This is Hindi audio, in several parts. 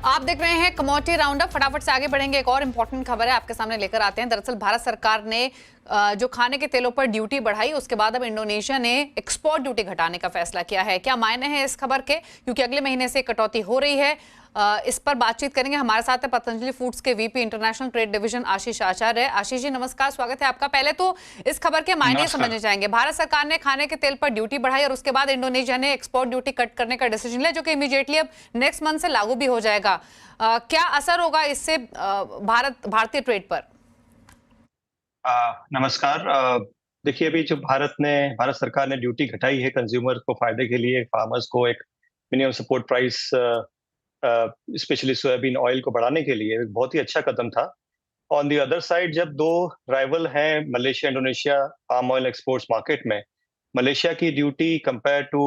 आप देख रहे हैं कमोडिटी राउंडअप। फटाफट से आगे बढ़ेंगे। एक और इंपॉर्टेंट खबर है आपके सामने लेकर आते हैं। दरअसल भारत सरकार ने जो खाने के तेलों पर ड्यूटी बढ़ाई, उसके बाद अब इंडोनेशिया ने एक्सपोर्ट ड्यूटी घटाने का फैसला किया है। क्या मायने हैं इस खबर के, क्योंकि अगले महीने से कटौती हो रही है। इस पर बातचीत करेंगे। हमारे साथ है पतंजलि फूड्स के वीपी इंटरनेशनल ट्रेड डिवीजन आशीष आचार्य। आशीष जी नमस्कार, स्वागत है आपका। पहले तो इस खबर के मायने समझने जाएंगे। भारत सरकार ने खाने के तेल पर ड्यूटी बढ़ाई और उसके बाद इंडोनेशिया ने एक्सपोर्ट ड्यूटी कट करने का डिसीजन लिया, जो कि इमीडिएटली अब नेक्स्ट मंथ से लागू भी हो जाएगा। क्या असर होगा इससे भारतीय ट्रेड पर? नमस्कार। देखिए, अभी जो भारत सरकार ने ड्यूटी घटाई है कंज्यूमर को फायदे के लिए, फार्मर्स को एक minimum support price specially soybean oil को बढ़ाने के लिए एक बहुत ही अच्छा कदम था। ऑन द अदर साइड, जब दो राइवल हैं Malaysia Indonesia palm oil exports market में, मलेशिया की duty compare to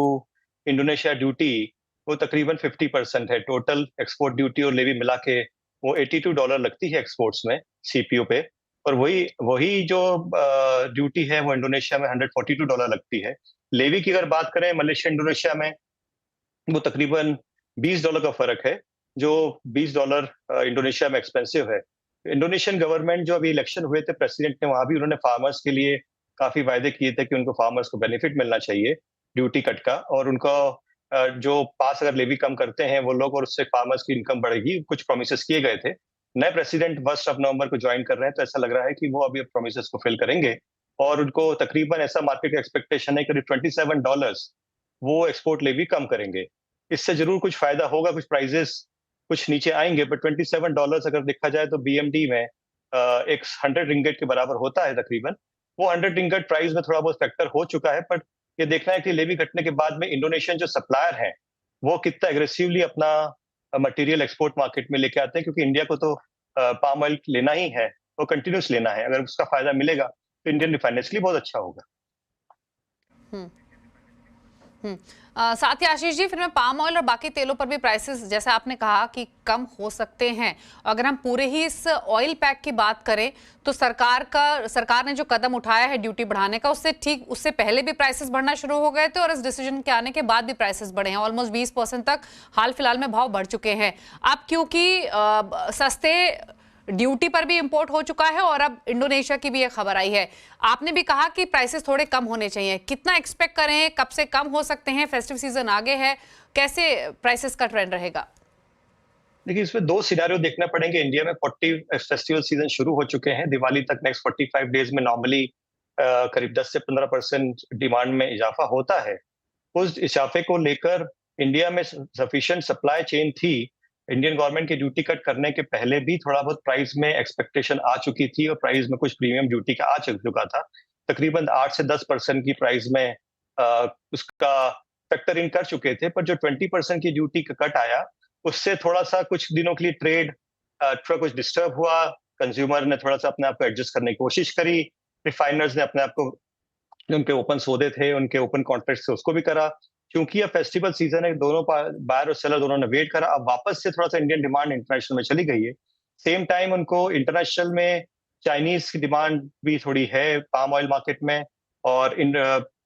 Indonesia duty वो तकरीबन 50% है। टोटल एक्सपोर्ट ड्यूटी और लेवी मिला के वो $82 लगती है एक्सपोर्ट्स में सीपीओ पे, और वही वही जो ड्यूटी है वो इंडोनेशिया में $142 लगती है। लेवी की अगर बात करें मलेशिया इंडोनेशिया में, वो तकरीबन $20 का फर्क है, जो $20 इंडोनेशिया में एक्सपेंसिव है। इंडोनेशियन गवर्नमेंट जो अभी इलेक्शन हुए थे प्रेसिडेंट ने, वहां भी उन्होंने फार्मर्स के लिए काफी वायदे किए थे कि उनको फार्मर्स को बेनिफिट मिलना चाहिए ड्यूटी कट का, और उनको जो पास अगर लेवी कम करते हैं वो लोग और उससे फार्मर्स की इनकम बढ़ेगी, कुछ प्रोमिस किए गए थे। नए प्रेसिडेंट 1 नवंबर को ज्वाइन कर रहे हैं, तो ऐसा लग रहा है कि वो अभी प्रोमिस को फिल करेंगे, और उनको तकरीबन ऐसा मार्केट का एक्सपेक्टेशन है करीब $27 वो एक्सपोर्ट लेवी कम करेंगे। इससे जरूर कुछ फायदा होगा, कुछ प्राइजेस कुछ नीचे आएंगे, बट $27 अगर देखा जाए तो बीएमडी में एक 100 रिंगेट के बराबर होता है तकरीबन। वो 100 रिंगेट प्राइस में थोड़ा बहुत फैक्टर हो चुका है, बट ये देखना है कि लेवी कटने के बाद में इंडोनेशियन जो सप्लायर हैं वो कितना एग्रेसिवली अपना मटेरियल एक्सपोर्ट मार्केट में लेके आते हैं, क्योंकि इंडिया को तो पाम ऑयल लेना ही है, वो कंटिन्यूस लेना है। अगर उसका फायदा मिलेगा तो इंडियन रिफाइनर्स के लिए बहुत अच्छा होगा। साथ ही आशीष जी, फिर मैं पाम ऑयल और बाकी तेलों पर भी प्राइसेस, जैसे आपने कहा कि कम हो सकते हैं। अगर हम पूरे ही इस ऑयल पैक की बात करें तो सरकार ने जो कदम उठाया है ड्यूटी बढ़ाने का, उससे पहले भी प्राइसेस बढ़ना शुरू हो गए थे और इस डिसीजन के आने के बाद भी प्राइसेस बढ़े हैं। ऑलमोस्ट 20% तक हाल फिलहाल में भाव बढ़ चुके हैं। अब क्योंकि सस्ते ड्यूटी पर भी इंपोर्ट हो चुका है और अब इंडोनेशिया की भी एक खबर आई है, आपने भी कहा कि प्राइसेस थोड़े कम होने चाहिए। कितना एक्सपेक्ट करें, कब से कम हो सकते हैं? फेस्टिव सीजन आगे है, कैसे प्राइसेस का ट्रेंड रहेगा? देखिए, इसमें दो सिनेरियो देखना पड़ेंगे। इंडिया में 40 फेस्टिवल सीजन शुरू हो चुके हैं। दिवाली तक नेक्स्ट 45 डेज में नॉर्मली करीब 10 से 15% डिमांड में इजाफा होता है। उस इजाफे को लेकर इंडिया में सफिशिएंट सप्लाई चेन थी। इंडियन गवर्नमेंट की ड्यूटी कट करने के पहले भी थोड़ा बहुत प्राइस में एक्सपेक्टेशन आ चुकी थी, और प्राइस में कुछ प्रीमियम ड्यूटी का आ चुका था। तकरीबन 8 से 10% की प्राइस में उसका फैक्टर इन कर चुके थे, पर जो 20% की ड्यूटी का कट आया, उससे थोड़ा सा कुछ दिनों के लिए ट्रेड थोड़ा कुछ डिस्टर्ब हुआ। कंज्यूमर ने थोड़ा सा अपने आप को एडजस्ट करने की कोशिश करी, रिफाइनर्स ने अपने आप को, उनके ओपन सौदे थे उनके ओपन कॉन्ट्रैक्ट से, उसको भी करा। क्योंकि अब फेस्टिवल सीजन है, दोनों बायर और सेलर दोनों ने वेट करा। अब वापस से थोड़ा सा इंडियन डिमांड इंटरनेशनल में चली गई है। सेम टाइम उनको इंटरनेशनल में चाइनीज की डिमांड भी थोड़ी है पाम ऑयल मार्केट में, और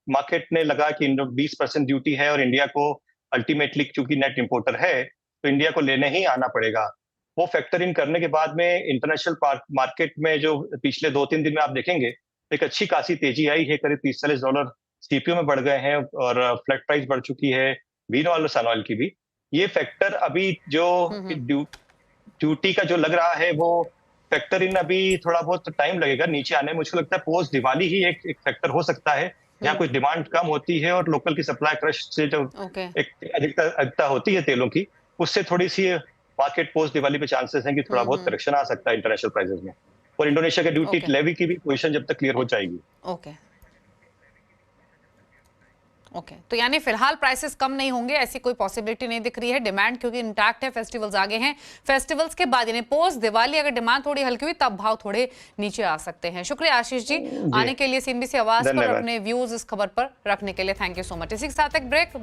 मार्केट ने लगा कि 20% ड्यूटी है और इंडिया को अल्टीमेटली क्योंकि नेट इंपोर्टर है तो इंडिया को लेने ही आना पड़ेगा। वो फैक्टर इन करने के बाद में इंटरनेशनल मार्केट में जो पिछले 2-3 दिन में आप देखेंगे एक अच्छी खासी तेजी आई है। करीब $30-40 सीपीओ में बढ़ गए हैं, और फ्लैट प्राइस बढ़ चुकी है बीन ऑयल और सन ऑयल की भी। ये फैक्टर अभी जो ड्यूटी का जो लग रहा है, वो फैक्टर इन अभी थोड़ा बहुत टाइम लगेगा नीचे आने में। मुझको लगता है पोस्ट दिवाली ही एक फैक्टर हो सकता है, जहाँ कुछ डिमांड कम होती है और लोकल की सप्लाई क्रश से जो एक अधिकता होती है तेलों की, उससे थोड़ी सी मार्केट पोस्ट दिवाली पे चांसेस हैं कि थोड़ा बहुत करेक्शन आ सकता है इंटरनेशनल प्राइसेस में। और इंडोनेशिया के ड्यूटी लेवी की भी पोजीशन जब तक क्लियर हो जाएगी। ओके, तो यानी फिलहाल प्राइसेस कम नहीं होंगे, ऐसी कोई पॉसिबिलिटी नहीं दिख रही है। डिमांड क्योंकि इंटैक्ट है, फेस्टिवल्स आगे हैं। फेस्टिवल्स के बाद यानी पोस्ट दिवाली अगर डिमांड थोड़ी हल्की हुई तब भाव थोड़े नीचे आ सकते हैं। शुक्रिया आशीष जी आने के लिए, सीएनबीसी आवाज पर अपने व्यूज इस खबर पर रखने के लिए। Thank you so much. इसी के साथ एक ब्रेक।